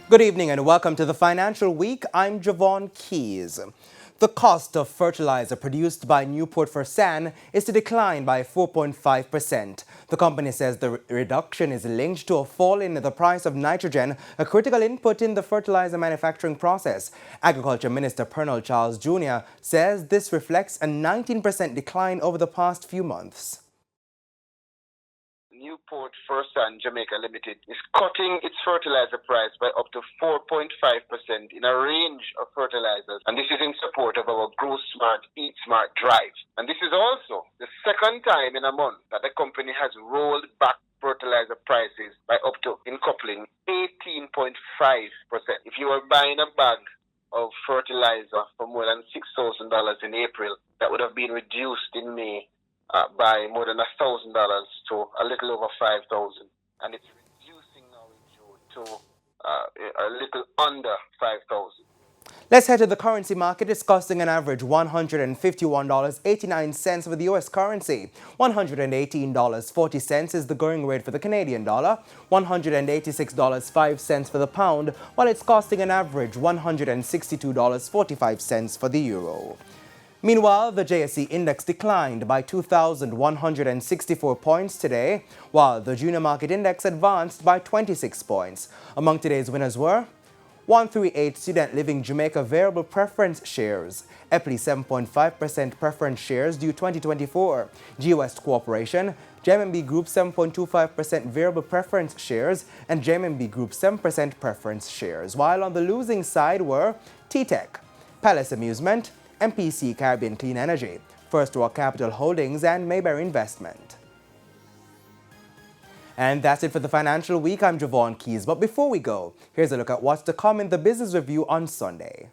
Good evening and welcome to the Financial Week. I'm Javon Keys. The cost of fertilizer produced by Newport-Fersan is to decline by 4.5%. The company says the reduction is linked to a fall in the price of nitrogen, a critical input in the fertilizer manufacturing process. Agriculture Minister Pernell Charles Jr. says this reflects a 19% decline over the past few months. Newport-Fersan Jamaica Limited is cutting its fertilizer price by up to 4.5% in a range of fertilizers, and this is in support of our Grow Smart, Eat Smart drive. And this is also the second time in a month that the company has rolled back fertilizer prices by up to, in coupling, 18.5%. If you were buying a bag of fertilizer for more than $6,000 in April, that would have been reduced in May by more than $1,000 to a little over $5,000, and it's reducing now in June to a little under $5,000. Let's head to the currency market. It's costing an average $151.89 for the U.S. currency. $118.40 is the going rate for the Canadian dollar. $186.05 for the pound, while it's costing an average $162.45 for the euro. Meanwhile, the JSE index declined by 2,164 points today, while the junior market index advanced by 26 points. Among today's winners were 138 Student Living Jamaica Variable Preference Shares, Epley 7.5% Preference Shares due 2024, G-West Corporation, JMB Group 7.25% Variable Preference Shares, and JMB Group 7% Preference Shares, while on the losing side were T-Tech, Palace Amusement, MPC Caribbean Clean Energy, First Rock Capital Holdings, and Mayberry Investment. And that's it for the Financial Week. I'm Javon Keys. But before we go, here's a look at what's to come in the Business Review on Sunday.